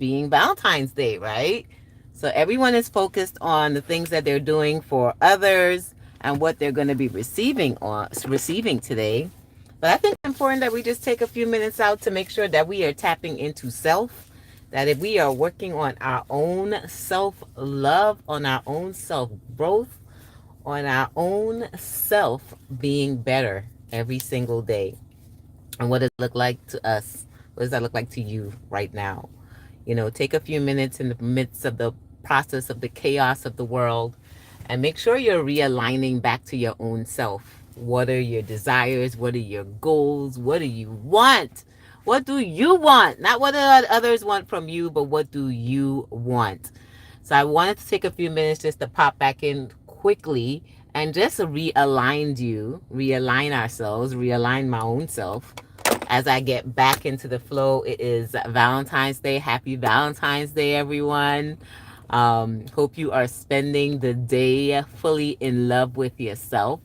being Valentine's Day, right? So everyone is focused on the things that they're doing for others and what they're going to be receiving today. But I think it's important that we just take a few minutes out to make sure that we are tapping into self, that if we are working on our own self love, on our own self growth, on our own self being better every single day. And what does it look like to us? What does that look like to you right now? Take a few minutes in the midst of the process of the chaos of the world and make sure you're realigning back to your own self. What are your desires? What are your goals? What do you want? What do you want? Not what others want from you, but what do you want? So I wanted to take a few minutes just to pop back in quickly and just realign ourselves, realign my own self as I get back into the flow. It is Valentine's Day. Happy Valentine's Day, everyone. Hope you are spending the day fully in love with yourself,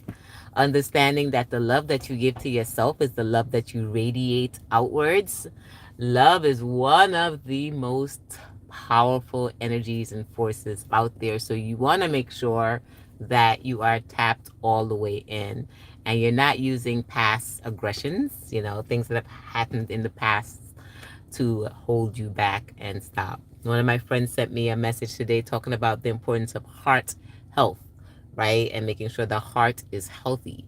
understanding that the love that you give to yourself is the love that you radiate outwards. Love is one of the most powerful energies and forces out there. So you want to make sure that you are tapped all the way in and you're not using past aggressions, things that have happened in the past to hold you back and stop. One of my friends sent me a message today talking about the importance of heart health, right? And making sure the heart is healthy.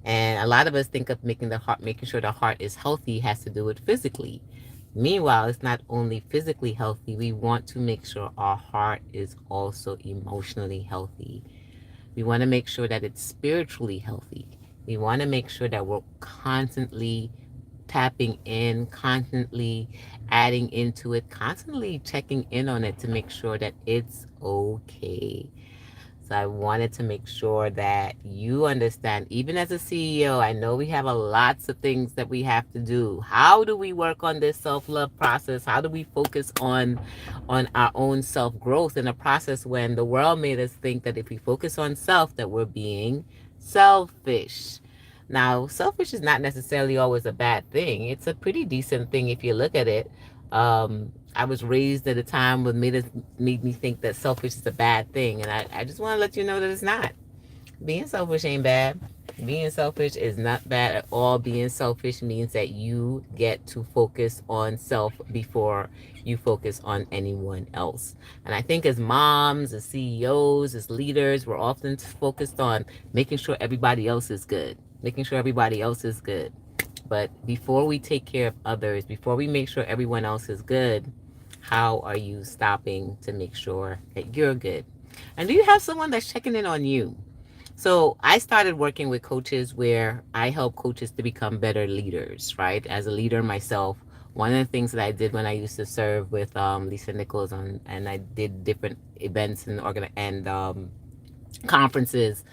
And a lot of us think of making sure the heart is healthy has to do with physically. Meanwhile, it's not only physically healthy, we want to make sure our heart is also emotionally healthy. We want to make sure that it's spiritually healthy. We want to make sure that we're constantly tapping in, constantly adding into it, constantly checking in on it to make sure that it's okay. So I wanted to make sure that you understand, even as a CEO, I know we have lots of things that we have to do. How do we work on this self-love process? How do we focus on our own self-growth in a process when the world made us think that if we focus on self, that we're being selfish. Now, selfish is not necessarily always a bad thing. It's a pretty decent thing if you look at it. I was raised at a time that made me think that selfish is a bad thing. And I just want to let you know that it's not. Being selfish ain't bad. Being selfish is not bad at all. Being selfish means that you get to focus on self before you focus on anyone else. And I think as moms, as CEOs, as leaders, we're often focused on making sure everybody else is good, making sure everybody else is good. But before we take care of others, before we make sure everyone else is good, how are you stopping to make sure that you're good? And do you have someone that's checking in on you? So I started working with coaches where I help coaches to become better leaders, right? As a leader myself, one of the things that I did when I used to serve with Lisa Nichols and I did different events and conferences,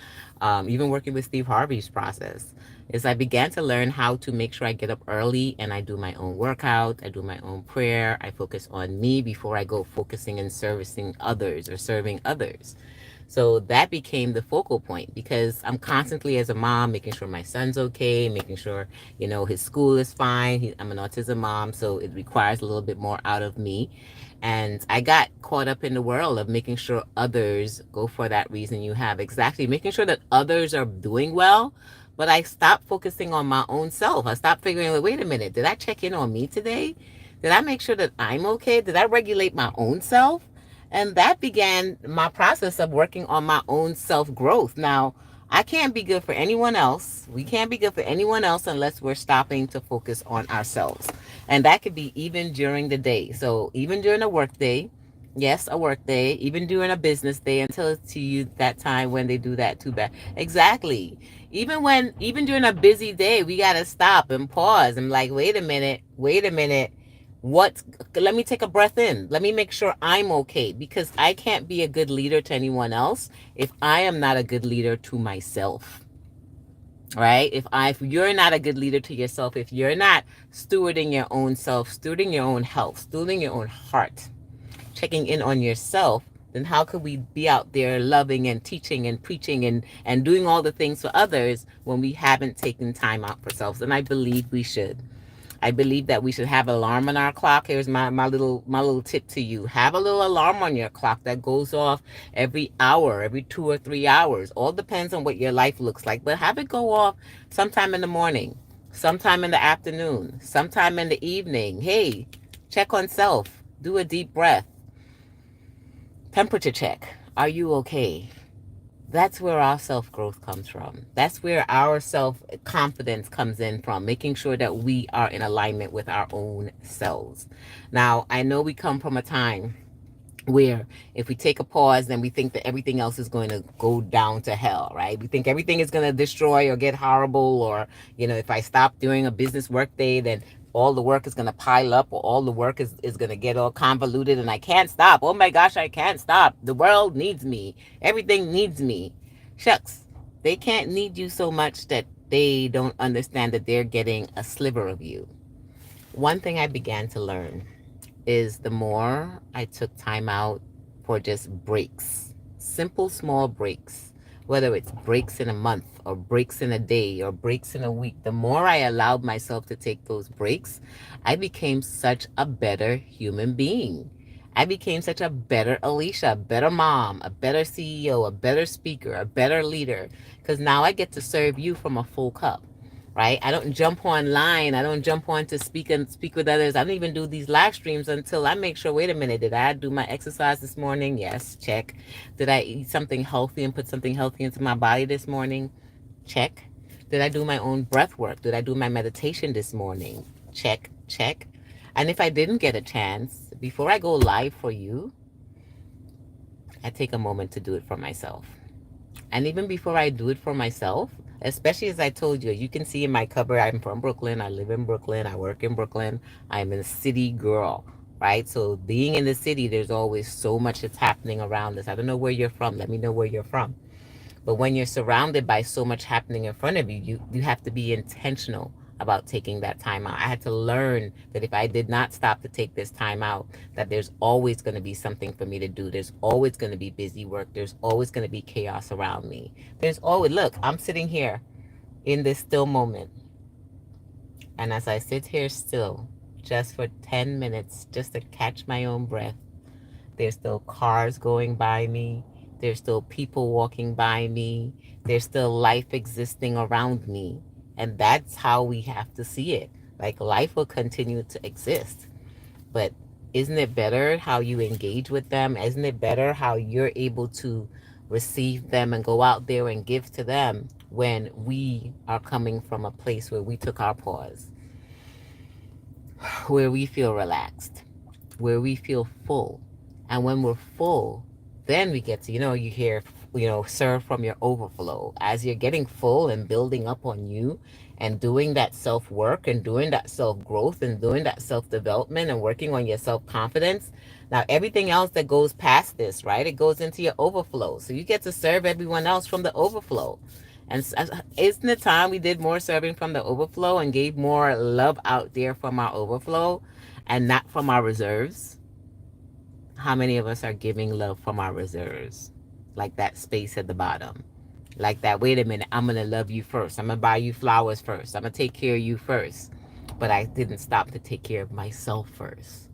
even working with Steve Harvey's process, is I began to learn how to make sure I get up early and I do my own workout, I do my own prayer, I focus on me before I go focusing and servicing others or serving others. So that became the focal point because I'm constantly, as a mom, making sure my son's okay, making sure, his school is fine. I'm an autism mom, so it requires a little bit more out of me. And I got caught up in the world of making sure others go for that reason you have. Exactly. Making sure that others are doing well. But I stopped focusing on my own self. I stopped figuring, like, wait a minute, did I check in on me today? Did I make sure that I'm okay? Did I regulate my own self? And that began my process of working on my own self growth. Now, I can't be good for anyone else. We can't be good for anyone else unless we're stopping to focus on ourselves. And that could be even during the day. So, even during a work day, yes, a work day, even during a business day, until it's to you that time when they do that too bad. Exactly. Even during a busy day, we got to stop and pause. I'm like, wait a minute what let me take a breath in. Let me make sure I'm okay because I can't be a good leader to anyone else if I am not a good leader to myself. Right? If you're not a good leader to yourself, if you're not stewarding your own self, stewarding your own health, stewarding your own heart, checking in on yourself, then how could we be out there loving and teaching and preaching and doing all the things for others when we haven't taken time out for ourselves? And I believe we should. I believe that we should have an alarm on our clock. Here's my little tip to you. Have a little alarm on your clock that goes off every hour, every 2 or 3 hours. All depends on what your life looks like. But have it go off sometime in the morning, sometime in the afternoon, sometime in the evening. Hey, check on self. Do a deep breath. Temperature check. Are you okay? That's where our self growth comes from. That's where our self confidence comes in from, making sure that we are in alignment with our own selves. Now, I know we come from a time where if we take a pause, then we think that everything else is going to go down to hell, right? We think everything is going to destroy or get horrible, or, if I stop doing a business work day, then all the work is going to pile up, or all the work is going to get all convoluted and I can't stop. Oh my gosh, I can't stop. The world needs me. Everything needs me. Shucks, they can't need you so much that they don't understand that they're getting a sliver of you. One thing I began to learn is the more I took time out for just breaks, simple, small breaks, whether it's breaks in a month or breaks in a day or breaks in a week, the more I allowed myself to take those breaks, I became such a better human being. I became such a better Alisha, a better mom, a better CEO, a better speaker, a better leader, because now I get to serve you from a full cup. Right? I don't jump online. I don't jump on to speak and speak with others. I don't even do these live streams until I make sure, wait a minute, did I do my exercise this morning? Yes, check. Did I eat something healthy and put something healthy into my body this morning? Check. Did I do my own breath work? Did I do my meditation this morning? Check, check. And if I didn't get a chance, before I go live for you, I take a moment to do it for myself. And even before I do it for myself, especially as I told you, you can see in my cover, I'm from Brooklyn. I live in Brooklyn. I work in Brooklyn. I'm a city girl, right? So being in the city, there's always so much that's happening around us. I don't know where you're from. Let me know where you're from. But when you're surrounded by so much happening in front of you, you have to be intentional about taking that time out. I had to learn that if I did not stop to take this time out, that there's always going to be something for me to do. There's always going to be busy work. There's always going to be chaos around me. There's always, look, I'm sitting here in this still moment. And as I sit here still, just for 10 minutes, just to catch my own breath, there's still cars going by me. There's still people walking by me. There's still life existing around me. And that's how we have to see it. Like, life will continue to exist. But isn't it better how you engage with them? Isn't it better how you're able to receive them and go out there and give to them when we are coming from a place where we took our pause, where we feel relaxed, where we feel full? And when we're full, then we get to, you hear, serve from your overflow. As you're getting full and building up on you and doing that self work and doing that self growth and doing that self development and working on your self confidence. Now, everything else that goes past this, right? It goes into your overflow. So you get to serve everyone else from the overflow. And isn't it time we did more serving from the overflow and gave more love out there from our overflow and not from our reserves? How many of us are giving love from our reserves? Like that space at the bottom. Like that, wait a minute, I'm going to love you first. I'm going to buy you flowers first. I'm going to take care of you first. But I didn't stop to take care of myself first.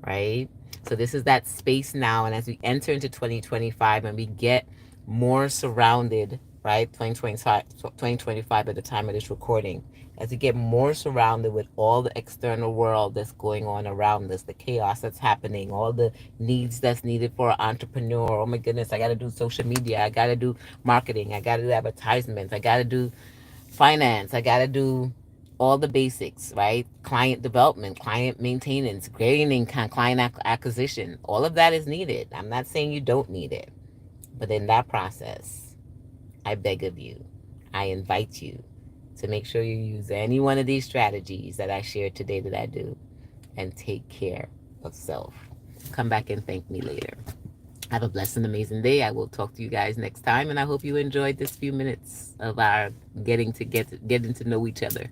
Right? So this is that space now. And as we enter into 2025 and we get more surrounded, right? 2025 at the time of this recording, as we get more surrounded with all the external world that's going on around us, the chaos that's happening, all the needs that's needed for an entrepreneur. Oh my goodness, I got to do social media. I got to do marketing. I got to do advertisements. I got to do finance. I got to do all the basics, right? Client development, client maintenance, grading, client acquisition. All of that is needed. I'm not saying you don't need it. But in that process, I beg of you, I invite you to make sure you use any one of these strategies that I shared today that I do and take care of self. Come back and thank me later. Have a blessed and amazing day. I will talk to you guys next time, and I hope you enjoyed this few minutes of our getting to know each other.